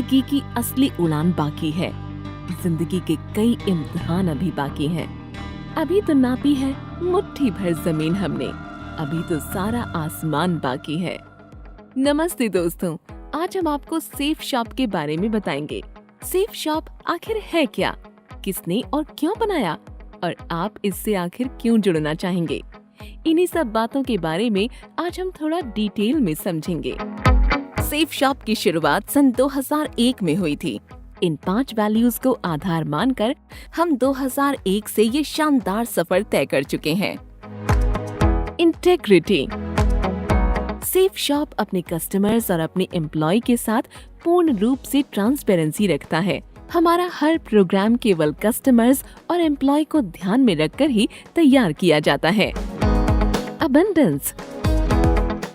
जिंदगी की असली उड़ान बाकी है। जिंदगी के कई इम्तिहान अभी बाकी हैं। अभी तो नापी है मुट्ठी भर जमीन हमने, अभी तो सारा आसमान बाकी है। नमस्ते दोस्तों, आज हम आपको सेफ शॉप के बारे में बताएंगे। सेफ शॉप आखिर है क्या, किसने और क्यों बनाया, और आप इससे आखिर क्यों जुड़ना चाहेंगे? इन्हीं सब बातों के बारे में आज हम थोड़ा डिटेल में समझेंगे। सेफ शॉप की शुरुआत सन 2001 में हुई थी। इन 5 वैल्यूज को आधार मानकर हम 2001 से ये शानदार सफर तय कर चुके हैं। इंटेग्रिटी। सेफ शॉप अपने कस्टमर्स और अपने एम्प्लॉय के साथ पूर्ण रूप से ट्रांसपेरेंसी रखता है। हमारा हर प्रोग्राम केवल कस्टमर्स और एम्प्लॉय को ध्यान में रखकर ही तैयार किया जाता है। अबंडेंस।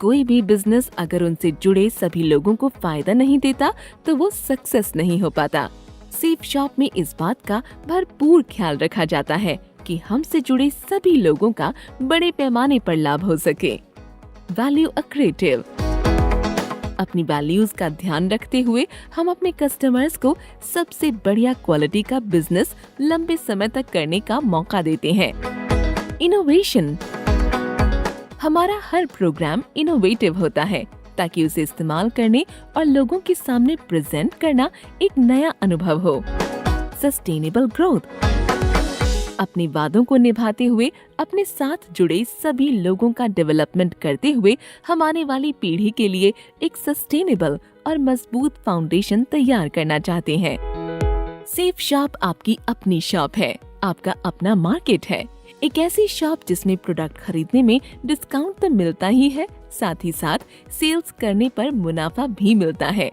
कोई भी बिजनेस अगर उनसे जुड़े सभी लोगों को फायदा नहीं देता तो वो सक्सेस नहीं हो पाता। सेफ शॉप में इस बात का भरपूर ख्याल रखा जाता है कि हमसे जुड़े सभी लोगों का बड़े पैमाने पर लाभ हो सके। Value accretive. अपनी वैल्यूज का ध्यान रखते हुए हम अपने कस्टमर्स को सबसे बढ़िया क्वालिटी का बिजनेस लंबे समय तक करने का मौका देते हैं। इनोवेशन। हमारा हर प्रोग्राम इनोवेटिव होता है ताकि उसे इस्तेमाल करने और लोगों के सामने प्रेजेंट करना एक नया अनुभव हो। Sustainable growth. अपने वादों को निभाते हुए अपने साथ जुड़े सभी लोगों का डेवलपमेंट करते हुए हम आने वाली पीढ़ी के लिए एक सस्टेनेबल और मजबूत फाउंडेशन तैयार करना चाहते हैं। सेफ शॉप आपकी अपनी शॉप है, आपका अपना मार्केट है। एक ऐसी शॉप जिसमें प्रोडक्ट खरीदने में डिस्काउंट तो मिलता ही है, साथ ही साथ सेल्स करने पर मुनाफा भी मिलता है।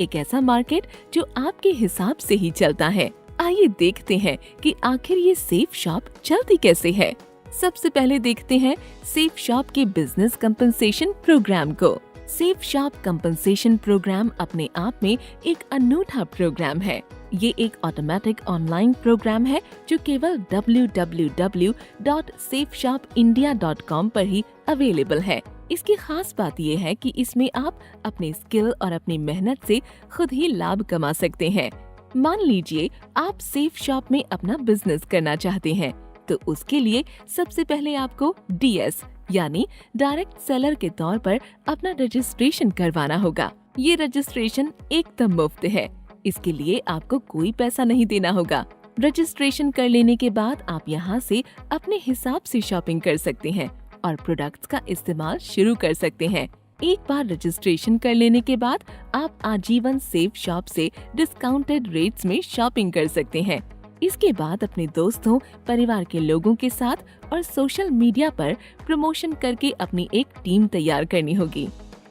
एक ऐसा मार्केट जो आपके हिसाब से ही चलता है। आइए देखते हैं कि आखिर ये सेफ शॉप चलती कैसे है। सबसे पहले देखते हैं सेफ शॉप के बिजनेस कंपनसेशन प्रोग्राम को। सेफ शॉप कंपनसेशन प्रोग्राम अपने आप में एक अनूठा प्रोग्राम है। ये एक ऑटोमेटिक ऑनलाइन प्रोग्राम है जो केवल www.safeshopindia.com पर ही अवेलेबल है। इसकी खास बात ये है कि इसमें आप अपने स्किल और अपनी मेहनत से खुद ही लाभ कमा सकते हैं। मान लीजिए आप सेफ शॉप में अपना बिजनेस करना चाहते हैं, तो उसके लिए सबसे पहले आपको DS यानी डायरेक्ट सेलर के तौर पर अपना रजिस्ट्रेशन करवाना होगा। ये रजिस्ट्रेशन एकदम मुफ्त है, इसके लिए आपको कोई पैसा नहीं देना होगा। रजिस्ट्रेशन कर लेने के बाद आप यहाँ से अपने हिसाब से शॉपिंग कर सकते हैं और प्रोडक्ट्स का इस्तेमाल शुरू कर सकते हैं। एक बार रजिस्ट्रेशन कर लेने के बाद आप आजीवन सेफ शॉप से डिस्काउंटेड रेट्स में शॉपिंग कर सकते हैं। इसके बाद अपने दोस्तों, परिवार के लोगों के साथ और सोशल मीडिया पर प्रमोशन करके अपनी एक टीम तैयार करनी होगी।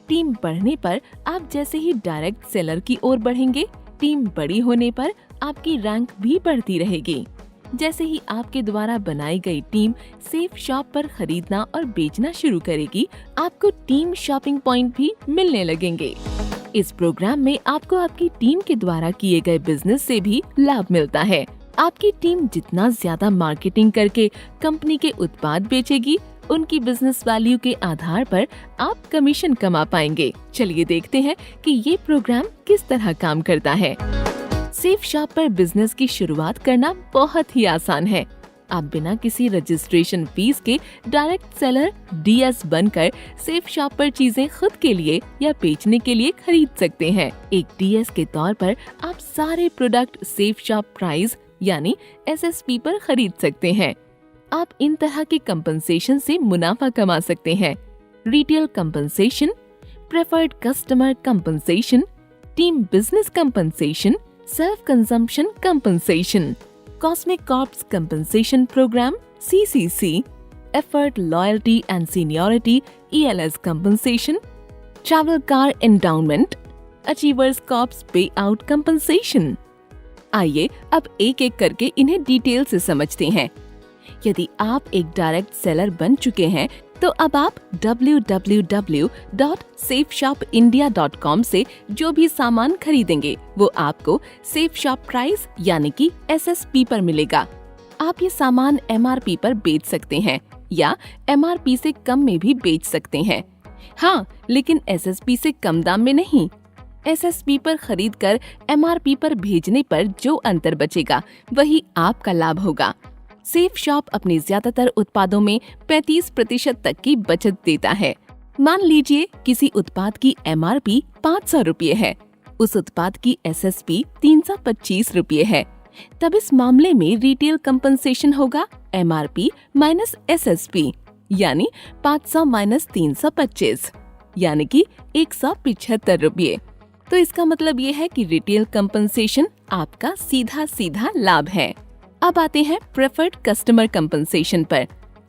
टीम बढ़ने पर आप जैसे ही डायरेक्ट सेलर की ओर बढ़ेंगे, टीम बड़ी होने पर आपकी रैंक भी बढ़ती रहेगी। जैसे ही आपके द्वारा बनाई गई टीम सेफ शॉप पर खरीदना और बेचना शुरू करेगी, आपको टीम शॉपिंग पॉइंट भी मिलने लगेंगे। इस प्रोग्राम में आपको आपकी टीम के द्वारा किए गए बिजनेस से भी लाभ मिलता है। आपकी टीम जितना ज्यादा मार्केटिंग करके कंपनी के उत्पाद बेचेगी, उनकी बिजनेस वैल्यू के आधार पर आप कमीशन कमा पाएंगे। चलिए देखते हैं कि ये प्रोग्राम किस तरह काम करता है। सेफ शॉप पर बिजनेस की शुरुआत करना बहुत ही आसान है। आप बिना किसी रजिस्ट्रेशन फीस के डायरेक्ट सेलर DS बनकर सेफ शॉप पर चीजें खुद के लिए या बेचने के लिए खरीद सकते हैं। एक DS के तौर पर आप सारे प्रोडक्ट सेफ शॉप प्राइस यानी SSP पर खरीद सकते हैं। आप इन तरह के कंपनसेशन से मुनाफा कमा सकते हैं। Retail compensation, preferred customer compensation, team business compensation, self consumption compensation, cosmic corps compensation programme CCC, effort loyalty and seniority ELS compensation, travel car endowment, achievers corps pay out compensation. आइए अब एक एक करके इन्हें डिटेल से समझते हैं। यदि आप एक डायरेक्ट सेलर बन चुके हैं तो अब आप www.safeshopindia.com से जो भी सामान खरीदेंगे वो आपको सेफ शॉप प्राइस यानी कि SSP पर मिलेगा। आप ये सामान MRP पर बेच सकते हैं या MRP से कम में भी बेच सकते हैं। हाँ, लेकिन SSP से कम दाम में नहीं। एसएसपी पर खरीद कर एमआरपी पर भेजने पर जो अंतर बचेगा वही आपका लाभ होगा। सेफ शॉप अपने ज्यादातर उत्पादों में 35% तक की बचत देता है। मान लीजिए किसी उत्पाद की एमआरपी 500 रुपये है, उस उत्पाद की एसएसपी 325 रुपये है, तब इस मामले में रिटेल कंपनसेशन होगा एमआरपी माइनस एसएसपी, यानी 500 माइनस 325, यानी कि 175 रुपये। तो इसका मतलब ये है कि रिटेल कंपनसेशन आपका सीधा सीधा लाभ है। अब आते हैं प्रेफर्ड कस्टमर कंपनसेशन पर।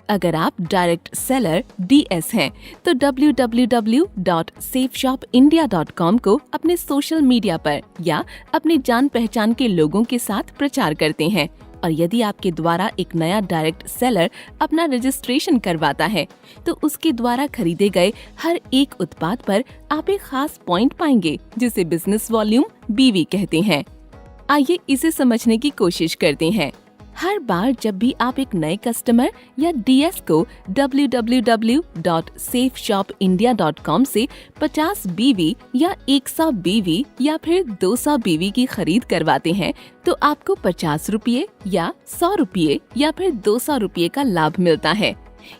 अगर आप डायरेक्ट सेलर डीएस हैं, तो www.safeshopindia.com को अपने सोशल मीडिया पर या अपने जान पहचान के लोगों के साथ प्रचार करते हैं, और यदि आपके द्वारा एक नया डायरेक्ट सेलर अपना रजिस्ट्रेशन करवाता है, तो उसके द्वारा खरीदे गए हर एक उत्पाद पर आप एक खास पॉइंट पाएंगे, जिसे बिजनेस वॉल्यूम बीवी कहते हैं। आइए इसे समझने की कोशिश करते हैं। हर बार जब भी आप एक नए कस्टमर या डीएस को www.safeshopindia.com से 50 बीवी या 100 बीवी या फिर 200 बीवी की खरीद करवाते हैं, तो आपको 50 रुपये या 100 रुपये या फिर 200 रुपये का लाभ मिलता है।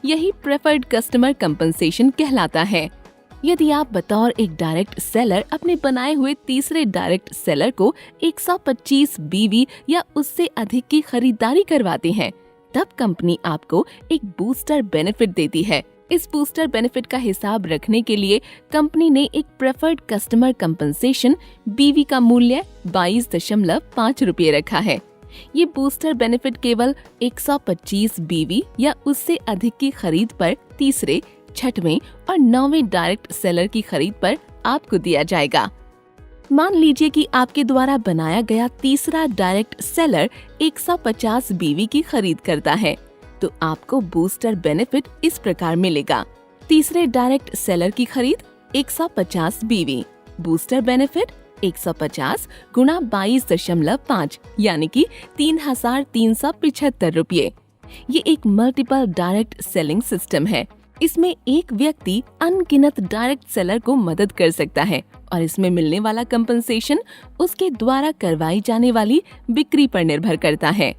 यही प्रेफर्ड कस्टमर कंपनसेशन कहलाता है। यदि आप बतौर एक डायरेक्ट सेलर अपने बनाए हुए तीसरे डायरेक्ट सेलर को 125 बीवी या उससे अधिक की खरीदारी करवाते हैं, तब कंपनी आपको एक बूस्टर बेनिफिट देती है। इस बूस्टर बेनिफिट का हिसाब रखने के लिए कंपनी ने एक प्रेफर्ड कस्टमर कंपनसेशन बीवी का मूल्य 22.5 रुपये रखा है। ये बूस्टर बेनिफिट केवल 125 बीवी या उससे अधिक की खरीद पर तीसरे, छठवें और 9वें डायरेक्ट सेलर की खरीद पर आपको दिया जाएगा। मान लीजिए कि आपके द्वारा बनाया गया तीसरा डायरेक्ट सेलर 150 बीवी की खरीद करता है, तो आपको बूस्टर बेनिफिट इस प्रकार मिलेगा। तीसरे डायरेक्ट सेलर की खरीद 150 बीवी, बूस्टर बेनिफिट 150 गुणा 22.5 यानी कि 3,375 रुपये। ये एक मल्टीपल डायरेक्ट सेलिंग सिस्टम है। इसमें एक व्यक्ति अनगिनत डायरेक्ट सेलर को मदद कर सकता है, और इसमें मिलने वाला कंपनसेशन उसके द्वारा करवाई जाने वाली बिक्री पर निर्भर करता है।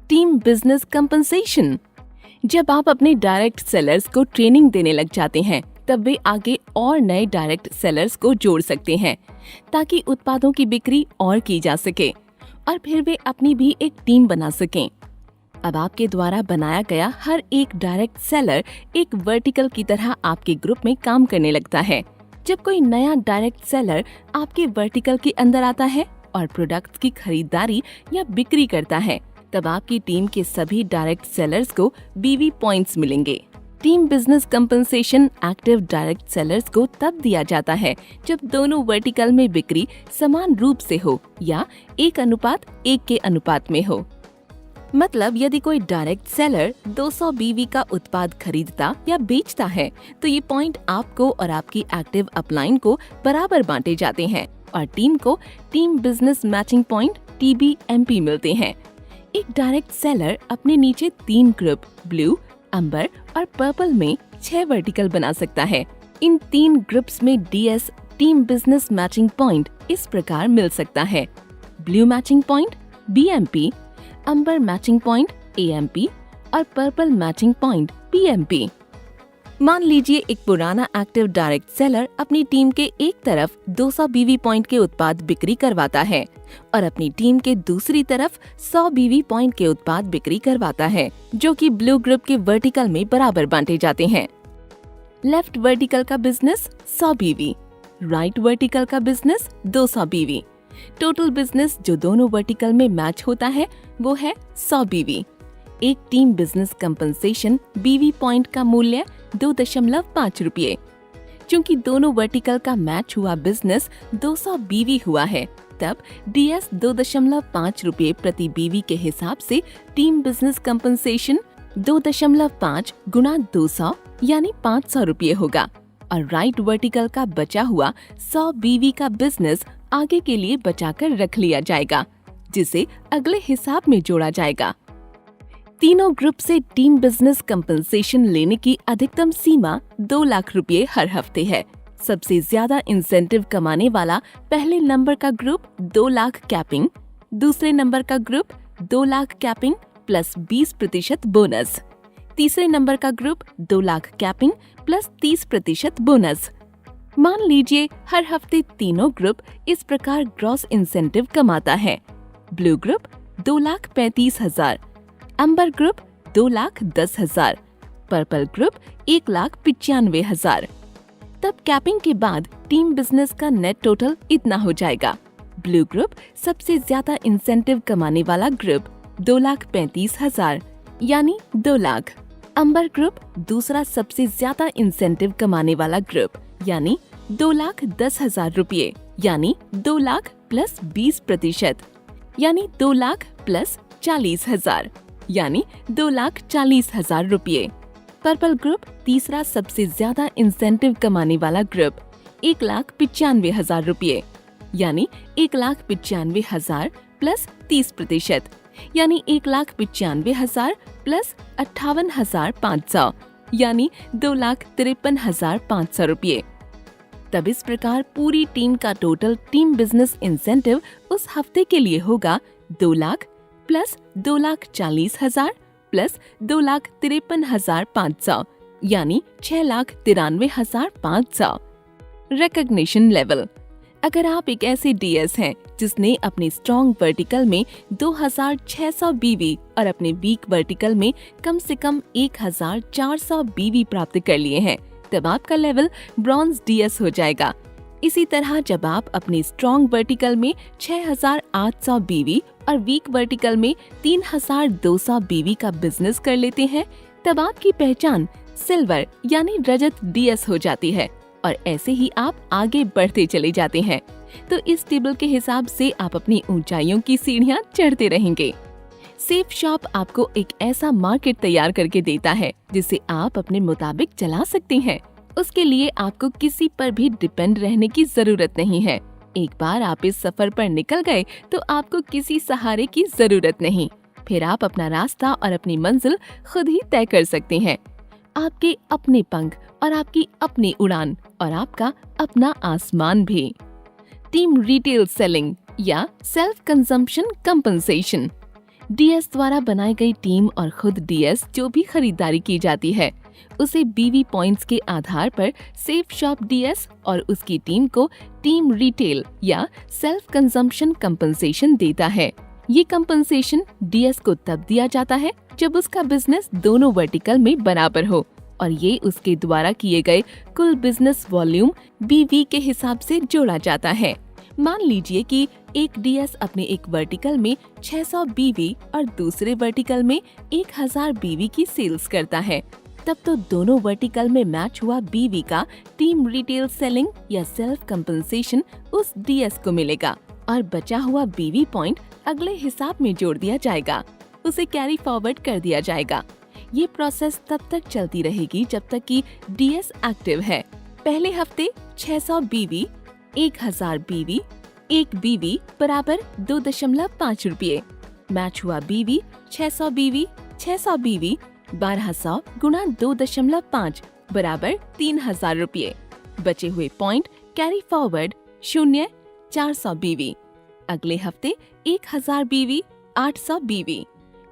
Team business compensation. जब आप अपने डायरेक्ट सेलर्स को ट्रेनिंग देने लग जाते हैं, तब वे आगे और नए डायरेक्ट सेलर्स को जोड़ सकते हैं, ताकि उत्पादों की बिक्री और की जा सके, और फिर वे अपनी भी एक टीम बना सकें। अब आपके द्वारा बनाया गया हर एक डायरेक्ट सेलर एक वर्टिकल की तरह आपके ग्रुप में काम करने लगता है। जब कोई नया डायरेक्ट सेलर आपके वर्टिकल के अंदर आता है और प्रोडक्ट्स की खरीदारी या बिक्री करता है, तब आपकी टीम के सभी डायरेक्ट सेलर्स को बीवी पॉइंट्स मिलेंगे। Team business compensation active direct sellers को तब दिया जाता है जब दोनों वर्टिकल में बिक्री समान रूप से हो या 1:1 के अनुपात में हो। मतलब यदि कोई डायरेक्ट सेलर 200 बीवी का उत्पाद खरीदता या बेचता है, तो ये पॉइंट आपको और आपकी एक्टिव अपलाइन को बराबर बांटे जाते हैं, और टीम को team business matching point TBMP मिलते हैं। एक डायरेक्ट सेलर अपने नीचे 3 ग्रुप ब्लू, अंबर और पर्पल में 6 वर्टिकल बना सकता है। इन 3 ग्रुप्स में DS team business matching point इस प्रकार मिल सकता है: ब्लू मैचिंग पॉइंट BMP, अंबर मैचिंग पॉइंट AMP और पर्पल मैचिंग पॉइंट PMP। मान लीजिए एक पुराना एक्टिव डायरेक्ट सेलर अपनी टीम के एक तरफ 200 बीवी पॉइंट के उत्पाद बिक्री करवाता है और अपनी टीम के दूसरी तरफ 100 बीवी पॉइंट के उत्पाद बिक्री करवाता है, जो कि ब्लू ग्रुप के वर्टिकल में बराबर बांटे जाते हैं। लेफ्ट वर्टिकल का बिजनेस 100 बीवी, राइट वर्टिकल का बिजनेस 200 बीवी। टोटल बिजनेस जो दोनों वर्टिकल में मैच होता है वो है 100 बीवी। एक टीम बिजनेस कंपनसेशन बीवी पॉइंट का मूल्य 2.5 रुपये। चूँकि दोनों वर्टिकल का मैच हुआ बिजनेस 200 बीवी हुआ है, तब DS 2.5 रुपये प्रति बीवी के हिसाब से टीम बिजनेस कंपनसेशन 2.5 गुणा 200 यानी 500 रुपये होगा, और राइट वर्टिकल का बचा हुआ 100 बीवी का बिजनेस आगे के लिए बचाकर रख लिया जाएगा, जिसे अगले हिसाब में जोड़ा जाएगा। तीनों ग्रुप से टीम बिजनेस कंपनसेशन लेने की अधिकतम सीमा 2 लाख रुपए हर हफ्ते है। सबसे ज्यादा इंसेंटिव कमाने वाला पहले नंबर का ग्रुप 2 लाख कैपिंग, दूसरे नंबर का group 2 lakh capping plus 20% bonus, तीसरे नंबर का group 2 lakh capping plus 30% bonus. मान लीजिए हर हफ्ते तीनों ग्रुप इस प्रकार ग्रॉस इंसेंटिव कमाता है। ब्लू ग्रुप 2,35,000, अंबर ग्रुप 2,10,000, पर्पल ग्रुप 1,95,000। तब कैपिंग के बाद टीम बिजनेस का नेट टोटल इतना हो जाएगा। ब्लू ग्रुप सबसे ज्यादा इंसेंटिव कमाने वाला ग्रुप 2,35,000 यानी 2 लाख। अंबर ग्रुप दूसरा सबसे ज्यादा इंसेंटिव कमाने वाला ग्रुप यानी 2,10,000 रुपये यानी 2 लाख प्लस 20% यानी 2 लाख प्लस 40,000 यानी 2,40,000 रुपये। पर्पल ग्रुप तीसरा सबसे ज्यादा इंसेंटिव कमाने वाला ग्रुप 1,95,000 रुपये यानी 1,95,000 प्लस 30% यानी 1,95,000 प्लस 58,500 यानी 2,53,500 रुपये। तब इस प्रकार पूरी टीम का टोटल टीम बिजनेस इंसेंटिव उस हफ्ते के लिए होगा 2 लाख प्लस 2,40,000 प्लस 2,53,500 यानी 6,93,500। Recognition level. अगर आप एक ऐसे डीएस हैं जिसने अपने स्ट्रॉन्ग वर्टिकल में 2,600 बीवी और अपने वीक वर्टिकल में कम से कम 1,400 बीवी प्राप्त कर लिए हैं, तब आपका लेवल ब्रॉन्ज डीएस हो जाएगा। इसी तरह जब आप अपने स्ट्रॉन्ग वर्टिकल में 6,800 बीवी और वीक वर्टिकल में 3,200 बीवी का बिजनेस कर लेते हैं, तब आपकी पहचान सिल्वर यानी रजत डीएस हो जाती है और ऐसे ही आप आगे बढ़ते चले जाते हैं। तो इस टेबल के हिसाब से आप अपनी ऊंचाइयों की सीढ़ियां चढ़ते रहेंगे। सेफ शॉप आपको एक ऐसा मार्केट तैयार करके देता है जिसे आप अपने मुताबिक चला सकते हैं। उसके लिए आपको किसी पर भी डिपेंड रहने की जरूरत नहीं है। एक बार आप इस सफर पर निकल गए तो आपको किसी सहारे की जरूरत नहीं। फिर आप अपना रास्ता और अपनी मंजिल खुद ही तय कर सकते हैं। आपके अपने पंख और आपकी अपनी उड़ान और आपका अपना आसमान भी। टीम रिटेल सेलिंग या सेल्फ कंजम्पशन कंपनसेशन। डीएस द्वारा बनाई गई टीम और खुद डीएस जो भी खरीदारी की जाती है उसे बीवी पॉइंट्स के आधार पर सेफ शॉप डीएस और उसकी टीम को टीम रिटेल या सेल्फ कंजम्पशन कंपनसेशन देता है। ये कंपनसेशन डीएस को तब दिया जाता है जब उसका बिजनेस दोनों वर्टिकल में बराबर हो और ये उसके द्वारा किए गए कुल बिजनेस वॉल्यूम बीवी के हिसाब से जोड़ा जाता है। मान लीजिए कि एक डीएस अपने एक वर्टिकल में 600 बीवी और दूसरे वर्टिकल में 1,000 बीवी की सेल्स करता है, तब तो दोनों वर्टिकल में मैच हुआ बीवी का टीम रिटेल सेलिंग या सेल्फ कंपनसेशन उस डीएस को मिलेगा और बचा हुआ बीवी पॉइंट अगले हिसाब में जोड़ दिया जाएगा, उसे कैरी फॉरवर्ड कर दिया जाएगा। ये प्रोसेस तब तक चलती रहेगी जब तक कि डीएस एक्टिव है। पहले हफ्ते 600 बीवी, 1,000 बीवी, 1 बीवी बराबर 2.5 रुपये। मैच हुआ बीवी 600 बीवी, 600 बीवी 1200 गुणा 2.5 बराबर 3,000 रुपये। बचे हुए पॉइंट कैरी फॉरवर्ड 400 बीवी। अगले हफ्ते 1,000 बीवी, 800 बीवी,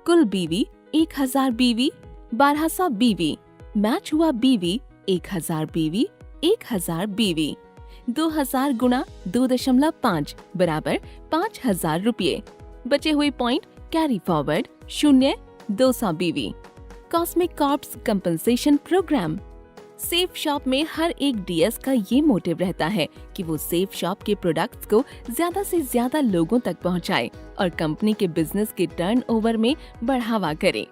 कुल बीवी 1,000 बीवी, 1200 बीवी। मैच हुआ बीवी 1,000 बीवी, 1,000 बीवी। 2,000 गुणा 2.5 बराबर 5,000 रुपये। बचे हुए point carry forward 200 BV. Cosmic corps compensation programme. Safe shop में हर एक डीएस का ये मोटिव रहता है कि वो सेफ शॉप के प्रोडक्ट्स को ज्यादा से ज्यादा लोगों तक पहुंचाए और कंपनी के बिजनेस के टर्नओवर में बढ़ावा करे।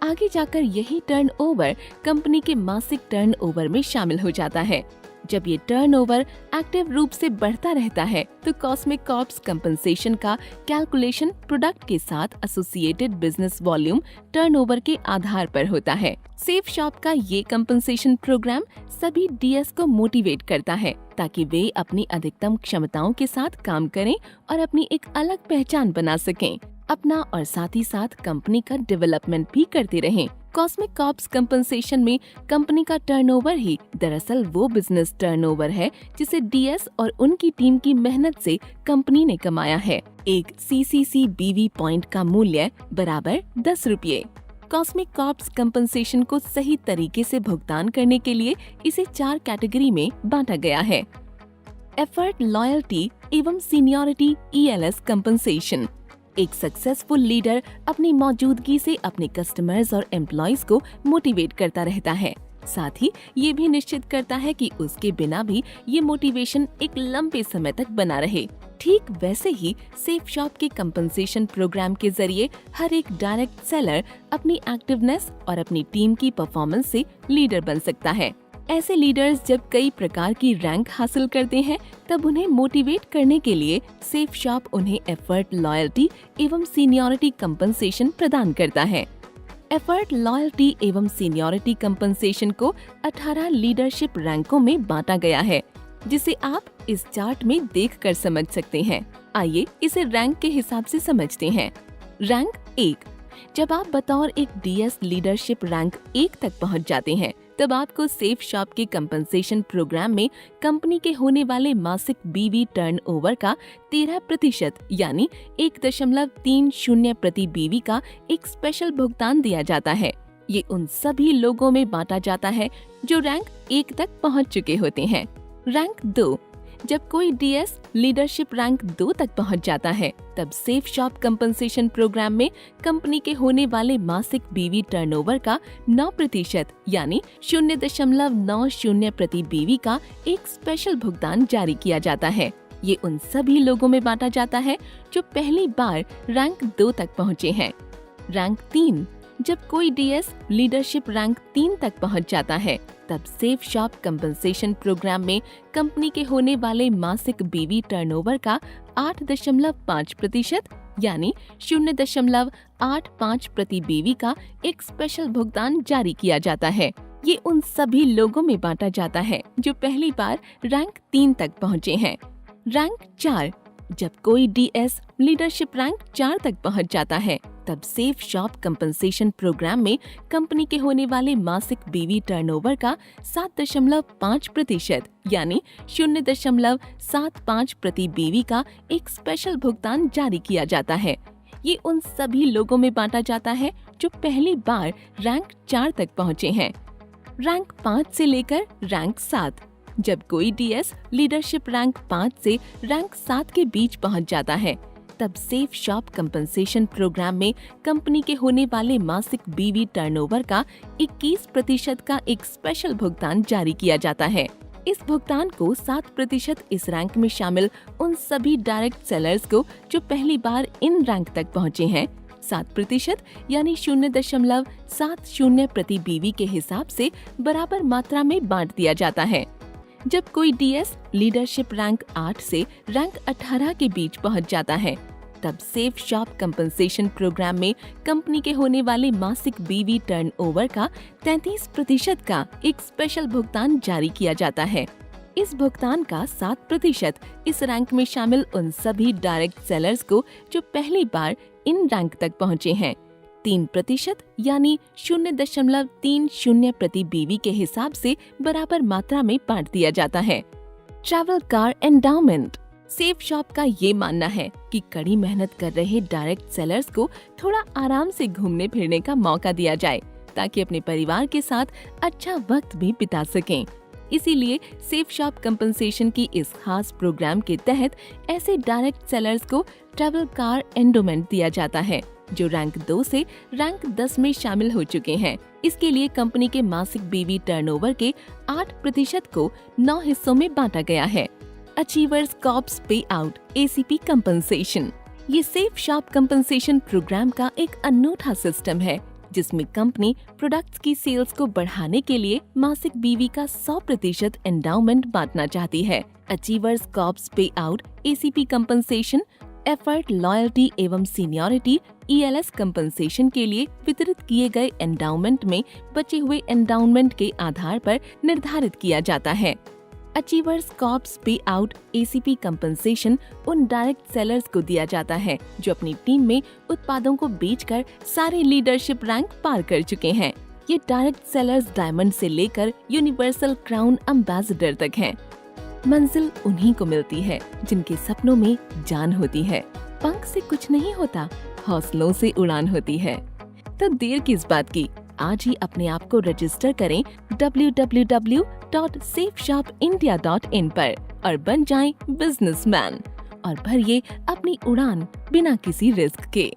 आगे जाकर यही टर्नओवर कंपनी के मासिक टर्नओवर में शामिल हो जाता है। जब ये टर्नओवर एक्टिव रूप से बढ़ता रहता है तो कॉस्मिक कॉर्प्स कंपनसेशन का कैलकुलेशन प्रोडक्ट के साथ एसोसिएटेड बिजनेस वॉल्यूम टर्नओवर के आधार पर होता है। सेफ शॉप का ये कंपनसेशन प्रोग्राम सभी डीएस को मोटिवेट करता है ताकि वे अपनी अधिकतम क्षमताओं के साथ काम करें और अपनी एक अलग पहचान बना सकें। अपना और साथ ही साथ कंपनी का डेवलपमेंट भी करते रहें। कॉस्मिक कॉर्प्स कंपनसेशन में कंपनी का टर्नओवर ही दरअसल वो बिजनेस टर्नओवर है जिसे डीएस और उनकी टीम की मेहनत से कंपनी ने कमाया है। एक CCC BV पॉइंट का मूल्य बराबर 10 रुपये। कॉस्मिक कॉर्प्स कंपनसेशन को सही तरीके से भुगतान करने के लिए इसे 4 कैटेगरी में बांटा गया है। एफर्ट, लॉयल्टी एवं सीनियरिटी ELS कंपनसेशन। एक सक्सेसफुल लीडर अपनी मौजूदगी से अपने कस्टमर्स और एम्प्लॉइज को मोटिवेट करता रहता है, साथ ही ये भी निश्चित करता है कि उसके बिना भी ये मोटिवेशन एक लंबे समय तक बना रहे। ठीक वैसे ही सेफ शॉप के कंपनसेशन प्रोग्राम के जरिए हर एक डायरेक्ट सेलर अपनी एक्टिवनेस और अपनी टीम की परफॉर्मेंस से लीडर बन सकता है। ऐसे लीडर्स जब कई प्रकार की रैंक हासिल करते हैं तब उन्हें मोटिवेट करने के लिए सेफ शॉप उन्हें एफर्ट, लॉयल्टी एवं सीनियरिटी कंपनसेशन प्रदान करता है। एफर्ट, लॉयल्टी एवं सीनियरिटी कंपनसेशन को 18 लीडरशिप रैंकों में बांटा गया है, जिसे आप इस चार्ट में देखकर समझ सकते हैं। आइए इसे रैंक के हिसाब से समझते हैं। रैंक 1। जब आप बतौर एक डीएस लीडरशिप रैंक 1 तक पहुंच जाते हैं तब आपको सेफ शॉप के कंपनसेशन प्रोग्राम में कंपनी के होने वाले मासिक BV टर्नओवर का 13% यानी 1.30 प्रति BV का एक स्पेशल भुगतान दिया जाता है। ये उन सभी लोगों में बांटा जाता है जो रैंक 1 तक पहुंच चुके होते हैं। रैंक 2। जब कोई डीएस लीडरशिप रैंक 2 तक पहुंच जाता है तब सेफ शॉप कंपनसेशन प्रोग्राम में कंपनी के होने वाले मासिक BV टर्नओवर का 9% यानी 0.90 प्रति BV का एक स्पेशल भुगतान जारी किया जाता है। ये उन सभी लोगों में बांटा जाता है जो पहली बार रैंक 2 तक पहुँचे हैं। रैंक 3। जब कोई डीएस लीडरशिप रैंक 3 तक पहुंच जाता है तब सेफ शॉप कंपनसेशन प्रोग्राम में कंपनी के होने वाले मासिक BV टर्नओवर का 8.5% यानी 0.85 प्रति BV का एक स्पेशल भुगतान जारी किया जाता है। ये उन सभी लोगों में बांटा जाता है जो पहली बार रैंक 3 तक पहुंचे हैं। रैंक 4। जब कोई डीएस लीडरशिप रैंक 4 तक पहुंच जाता है तब सेफ शॉप कंपनसेशन प्रोग्राम में कंपनी के होने वाले मासिक BV टर्नओवर का 7.5% यानी 0.75 प्रति BV का एक स्पेशल भुगतान जारी किया जाता है। ये उन सभी लोगों में बांटा जाता है जो पहली बार रैंक 4 तक पहुंचे हैं। रैंक 5 से लेकर रैंक 7। जब कोई डीएस लीडरशिप रैंक 5 से रैंक 7 के बीच पहुंच जाता है तब सेफ शॉप कंपनसेशन प्रोग्राम में कंपनी के होने वाले मासिक BV टर्नओवर का 21% का एक स्पेशल भुगतान जारी किया जाता है। इस भुगतान को 7% इस रैंक में शामिल उन सभी डायरेक्ट सेलर्स को जो पहली बार इन रैंक तक पहुंचे हैं 7% यानी 0.70 प्रति BV के हिसाब से बराबर मात्रा में बांट दिया जाता है। जब कोई डीएस लीडरशिप रैंक 8 से रैंक 18 के बीच पहुंच जाता है तब सेफ शॉप कंपनसेशन प्रोग्राम में कंपनी के होने वाले मासिक BV टर्नओवर का 33% का एक स्पेशल भुगतान जारी किया जाता है। इस भुगतान का 7% इस रैंक में शामिल उन सभी डायरेक्ट सेलर्स को जो पहली बार इन रैंक तक पहुंचे हैं 3% यानी 0.30 प्रति BV के हिसाब से बराबर मात्रा में बांट दिया जाता है। Travel car endowment. Safe shop का ये मानना है कि कड़ी मेहनत कर रहे डायरेक्ट सेलर्स को थोड़ा आराम से घूमने फिरने का मौका दिया जाए ताकि अपने परिवार के साथ अच्छा वक्त भी बिता सकें। इसीलिए सेफ शॉप कंपनसेशन की इस खास प्रोग्राम के तहत ऐसे डायरेक्ट सेलर्स को ट्रैवल कार एंडोमेंट दिया जाता है जो रैंक 2 से रैंक 10 में शामिल हो चुके हैं। इसके लिए कंपनी के मासिक BV टर्नओवर के 8% को 9 हिस्सों में बांटा गया है। Achievers corps pay out ACP compensation. ये सेफ शॉप कंपनसेशन प्रोग्राम का एक अनूठा सिस्टम है जिसमें कंपनी प्रोडक्ट्स की सेल्स को बढ़ाने के लिए मासिक BV का 100% एंडाउमेंट बांटना चाहती है। Achievers corps pay out ACP compensation effort, loyalty एवं सीनियरिटी ELS कंपनसेशन के लिए वितरित किए गए एंडाउमेंट में बचे हुए एंडाउमेंट के आधार पर निर्धारित किया जाता है। Achievers corps pay out ACP compensation उन डायरेक्ट सेलर्स को दिया जाता है जो अपनी टीम में उत्पादों को बेचकर सारे लीडरशिप रैंक पार कर चुके हैं। ये डायरेक्ट सेलर्स डायमंड से लेकर यूनिवर्सल क्राउन एम्बेसडर तक हैं। मंजिल उन्हीं को मिलती है जिनके सपनों में जान होती है। पंख से कुछ नहीं होता, हौसलों से उड़ान होती है। तो देर किस बात की, आज ही अपने आप को रजिस्टर करें www.safeshopindia.in पर और बन जाएं बिजनेसमैन और भरिए अपनी उड़ान बिना किसी रिस्क के।